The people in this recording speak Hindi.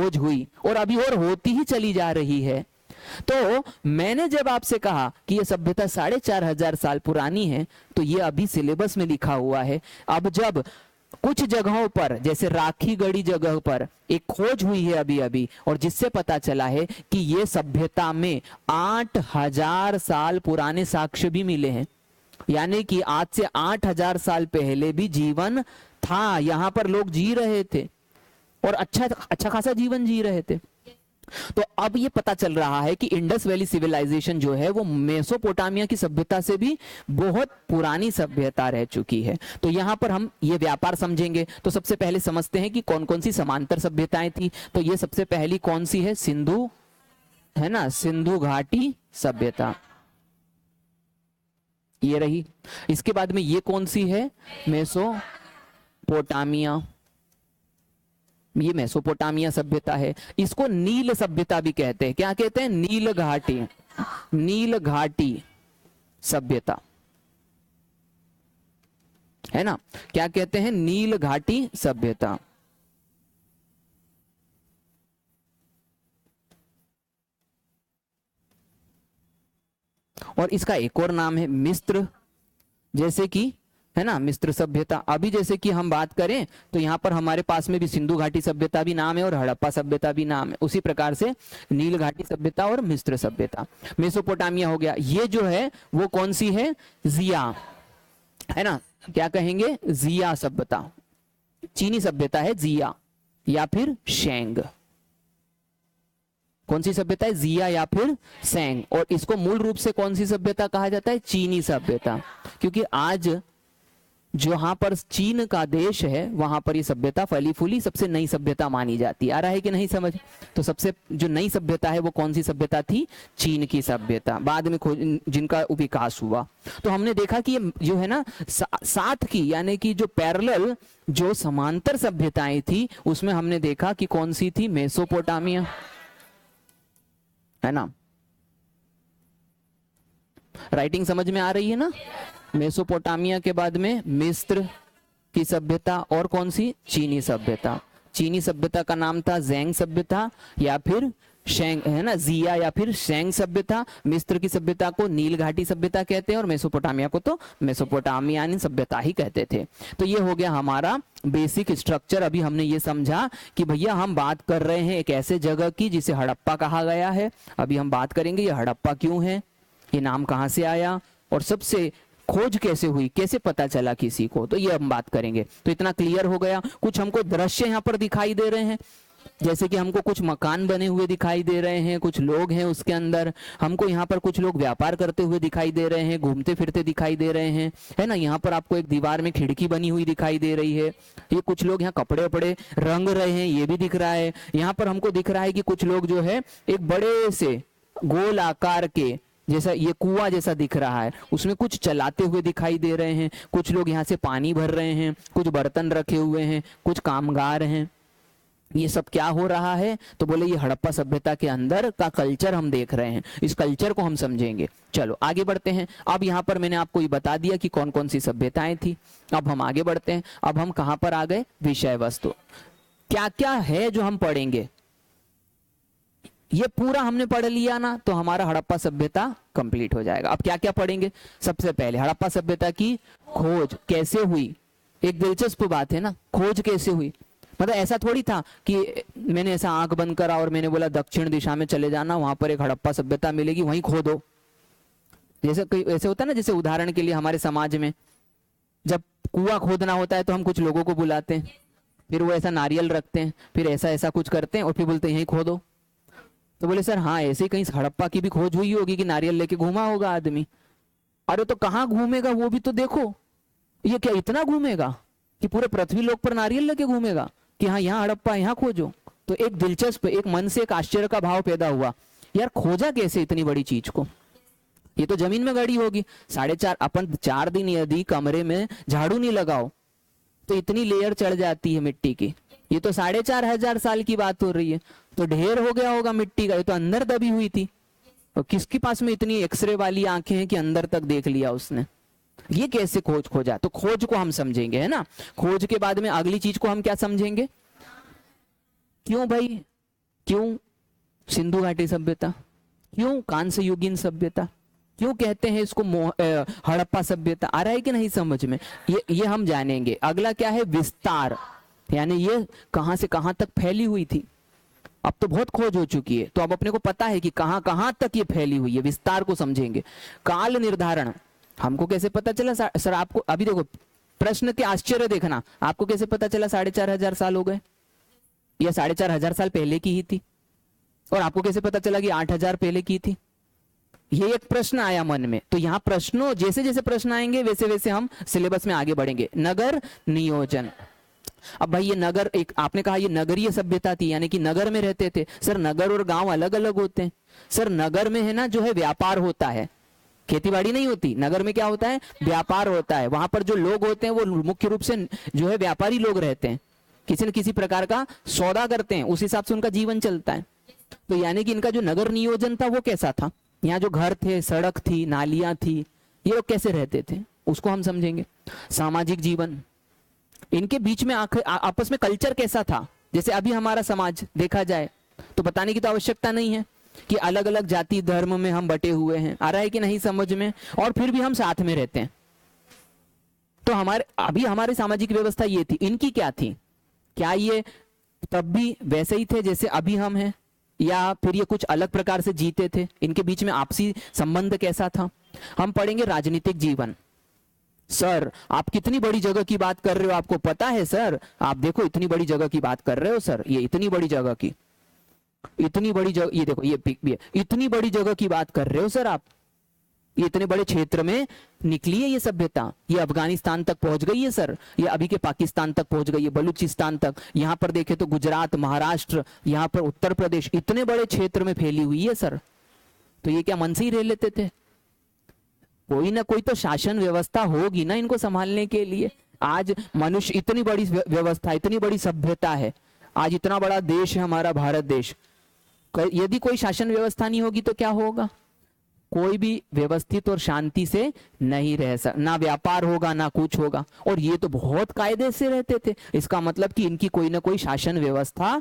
खोज हुई और अभी और होती ही चली जा रही है। तो मैंने जब आपसे कहा कि ये सभ्यता 4,500 साल पुरानी है, तो ये अभी सिलेबस में लिखा हुआ है। अब जब कुछ जगहों पर जैसे राखी गढ़ी जगह पर एक खोज हुई है अभी अभी, और जिससे पता चला है कि ये सभ्यता में 8,000 साल पुराने साक्ष्य भी मिले हैं, यानी कि आज से 8,000 साल पहले भी जीवन था, यहां पर लोग जी रहे थे और अच्छा खासा जीवन जी रहे थे। तो अब ये पता चल रहा है कि इंडस वैली सिविलाइजेशन जो है वो मेसोपोटामिया की सभ्यता से भी बहुत पुरानी सभ्यता रह चुकी है। तो यहां पर हम ये व्यापार समझेंगे। तो सबसे पहले समझते हैं कि कौन कौन सी समांतर सभ्यताएं थी। तो ये सबसे पहली कौन सी है? सिंधु, है ना, सिंधु घाटी सभ्यता, ये रही। इसके बाद में ये कौन सी है? मेसोपोटामिया, ये मेसोपोटामिया सभ्यता है। इसको नील सभ्यता भी कहते हैं। क्या कहते हैं? नील घाटी, नील घाटी सभ्यता, है ना। क्या कहते हैं? नील घाटी सभ्यता। और इसका एक और नाम है मिस्र, जैसे कि, है ना, मिस्र सभ्यता। अभी जैसे कि हम बात करें तो यहाँ पर हमारे पास में भी सिंधु घाटी सभ्यता भी नाम है और हड़प्पा सभ्यता भी नाम है। उसी प्रकार से नील घाटी सभ्यता और मिस्र सभ्यता। मेसोपोटामिया हो गया। ये जो है वो कौन सी है? जिया, है ना। क्या कहेंगे? जिया सभ्यता। चीनी सभ्यता है जिया या फिर शेंग। कौन सी सभ्यता है? जिया या फिर सेंग। और इसको मूल रूप से कौन सी सभ्यता कहा जाता है? चीनी सभ्यता, क्योंकि आज जहां पर चीन का देश है वहां पर ये सभ्यता फली फूली सबसे नई सभ्यता मानी जाती है। आ रहा है कि नहीं समझ? तो सबसे जो नई सभ्यता है वो कौन सी सभ्यता थी? चीन की सभ्यता, बाद में जिनका विकास हुआ। तो हमने देखा कि ये जो है ना साथ की, यानी कि जो पैरेलल, जो समांतर सभ्यताएं थी, उसमें हमने देखा कि कौन सी थी? मेसोपोटामिया, है ना। राइटिंग समझ में आ रही है ना? मेसोपोटामिया के बाद में मिस्र की सभ्यता और कौन सी? चीनी सभ्यता। चीनी सभ्यता का नाम था ज़ैंग सभ्यता या फिर शेंग, है ना, जिया या फिर शेंग सभ्यता। मिस्र की सभ्यता को नील घाटी सभ्यता कहते हैं और मेसोपोटामिया को तो मेसोपोटामियानी सभ्यता ही कहते थे। तो ये हो गया हमारा बेसिक स्ट्रक्चर। अभी हमने ये समझा कि भैया हम बात कर रहे हैं एक ऐसे जगह की जिसे हड़प्पा कहा गया है। अभी हम बात करेंगे ये हड़प्पा क्यों है, ये नाम कहां से आया और सबसे खोज कैसे हुई, कैसे पता चला किसी को, तो ये हम बात करेंगे। तो इतना क्लियर हो गया। कुछ हमको दृश्य यहाँ पर दिखाई दे रहे हैं, जैसे कि हमको कुछ मकान बने हुए दिखाई दे रहे हैं, कुछ लोग हैं उसके अंदर, हमको यहाँ पर कुछ लोग व्यापार करते हुए दिखाई दे रहे हैं, घूमते फिरते दिखाई दे रहे हैं, है ना। यहाँ पर आपको एक दीवार में खिड़की बनी हुई दिखाई दे रही है। ये कुछ लोग यहाँ कपड़े वपड़े रंग रहे हैं, ये भी दिख रहा है। यहाँ पर हमको दिख रहा है कि कुछ लोग जो है एक बड़े से गोल आकार के जैसा ये कुआं जैसा दिख रहा है, उसमें कुछ चलाते हुए दिखाई दे रहे हैं। कुछ लोग यहाँ से पानी भर रहे हैं, कुछ बर्तन रखे हुए हैं, कुछ कामगार हैं। ये सब क्या हो रहा है? तो बोले ये हड़प्पा सभ्यता के अंदर का कल्चर हम देख रहे हैं, इस कल्चर को हम समझेंगे। चलो आगे बढ़ते हैं। अब यहाँ पर मैंने आपको ये बता दिया कि कौन कौन सी सभ्यताएं थी। अब हम आगे बढ़ते हैं। अब हम कहाँ पर आ गए? विषय वस्तु क्या क्या है जो हम पढ़ेंगे। ये पूरा हमने पढ़ लिया ना तो हमारा हड़प्पा सभ्यता कंप्लीट हो जाएगा। अब क्या क्या पढ़ेंगे? सबसे पहले हड़प्पा सभ्यता की खोज कैसे हुई। एक दिलचस्प बात है ना, खोज कैसे हुई। मतलब ऐसा थोड़ी था कि मैंने ऐसा आंख बंद करा और मैंने बोला दक्षिण दिशा में चले जाना, वहां पर एक हड़प्पा सभ्यता मिलेगी, वहीं खोदो। जैसे ऐसे होता है ना, जैसे उदाहरण के लिए हमारे समाज में जब कुआं खोदना होता है तो हम कुछ लोगों को बुलाते हैं, फिर वो ऐसा नारियल रखते हैं, फिर ऐसा ऐसा कुछ करते हैं और फिर बोलते हैं यहीं खोदो। तो बोले सर हाँ ऐसे ही कहीं हड़प्पा की भी खोज हुई होगी कि नारियल लेके घूमा होगा आदमी। अरे तो कहाँ घूमेगा वो भी तो देखो। ये क्या इतना घूमेगा कि पूरे पृथ्वी लोक पर नारियल लेके घूमेगा कि हाँ यहाँ हड़प्पा, यहाँ खोजो। तो एक दिलचस्प, एक मन से एक आश्चर्य का भाव पैदा हुआ, यार खोजा कैसे इतनी बड़ी चीज को। ये तो जमीन में गड़ी होगी। 4.5 अपन 4 दिन यदि कमरे में झाड़ू नहीं लगाओ तो इतनी लेयर चढ़ जाती है मिट्टी की। ये तो 4,500 साल की बात हो रही है, तो ढेर हो गया होगा मिट्टी का। ये तो अंदर दबी हुई थी। और किसके पास में इतनी एक्सरे वाली आंखें हैं कि अंदर तक देख लिया उसने। ये कैसे खोजा? तो खोज को हम समझेंगे, है ना। खोज के बाद में अगली चीज को हम क्या समझेंगे? क्यों भाई क्यों सिंधु घाटी सभ्यता, क्यों कांस्य युगीन सभ्यता, क्यों कहते हैं इसको हड़प्पा सभ्यता? आ रहा है कि नहीं समझ में? ये हम जानेंगे। अगला क्या है? विस्तार, यानी ये कहां से कहां तक फैली हुई थी। अब तो बहुत खोज हो चुकी है, तो अब अपने को पता है कि कहां कहां तक ये फैली हुई है। विस्तार को समझेंगे। काल निर्धारण, हमको कैसे पता चला सर? आपको अभी देखो प्रश्न के आश्चर्य देखना, आपको कैसे पता चला 4,500 साल हो गए? या 4,500 साल पहले की ही थी? और आपको कैसे पता चला कि 8,000 पहले की थी? ये एक प्रश्न आया मन में, तो यहाँ प्रश्नों जैसे जैसे प्रश्न आएंगे वैसे वैसे हम सिलेबस में आगे बढ़ेंगे। नगर नियोजन, अब भाई ये नगर, एक आपने कहा ये नगरीय सभ्यता थी, यानी कि नगर में रहते थे। सर नगर और गांव अलग अलग होते हैं। सर नगर में है ना जो है व्यापार होता है, खेतीबाड़ी नहीं होती। नगर में क्या होता है? व्यापार होता है। वहां पर जो लोग होते हैं वो मुख्य रूप से जो है व्यापारी लोग रहते हैं, किसी न किसी प्रकार का सौदा करते हैं, उस हिसाब से उनका जीवन चलता है। तो यानी कि इनका जो नगर नियोजन था वो कैसा था? यहाँ जो घर थे, सड़क थी, नालियां थी, ये लोग कैसे रहते थे उसको हम समझेंगे। सामाजिक जीवन, इनके बीच में आपस में कल्चर कैसा था? जैसे अभी हमारा समाज देखा जाए तो बताने की तो आवश्यकता नहीं है कि अलग अलग जाति धर्म में हम बटे हुए हैं। आ रहा है कि नहीं समझ में? और फिर भी हम साथ में रहते हैं। तो हमारी सामाजिक व्यवस्था ये थी। इनकी क्या थी? क्या ये तब भी वैसे ही थे जैसे अभी हम हैं, या फिर ये कुछ अलग प्रकार से जीते थे? इनके बीच में आपसी संबंध कैसा था? हम पढ़ेंगे राजनीतिक जीवन। सर आप कितनी बड़ी जगह की बात कर रहे हो, आपको पता है सर? आप देखो इतनी बड़ी जगह की बात कर रहे हो सर, ये इतनी बड़ी जगह की, इतनी बड़ी जगह, ये देखो ये पिक भी है, इतनी बड़ी जगह की बात कर रहे हो सर आप। ये इतने बड़े क्षेत्र में निकली है ये सभ्यता, ये अफगानिस्तान तक पहुंच गई है सर, ये अभी के पाकिस्तान तक पहुंच गई है, बलूचिस्तान तक, यहां पर देखे तो गुजरात, महाराष्ट्र, यहां पर उत्तर प्रदेश, इतने बड़े क्षेत्र में फैली हुई है सर। तो ये क्या मन से ही रह लेते थे? कोई ना कोई तो शासन व्यवस्था होगी ना इनको संभालने के लिए। आज मनुष्य, इतनी बड़ी व्यवस्था, इतनी बड़ी सभ्यता है, आज इतना बड़ा देश है हमारा भारत देश, यदि कोई शासन व्यवस्था नहीं होगी तो क्या होगा? कोई भी व्यवस्थित और शांति से नहीं रह सकता, ना व्यापार होगा ना कुछ होगा। और ये तो बहुत कायदे से रहते थे, इसका मतलब कि इनकी कोई ना कोई शासन व्यवस्था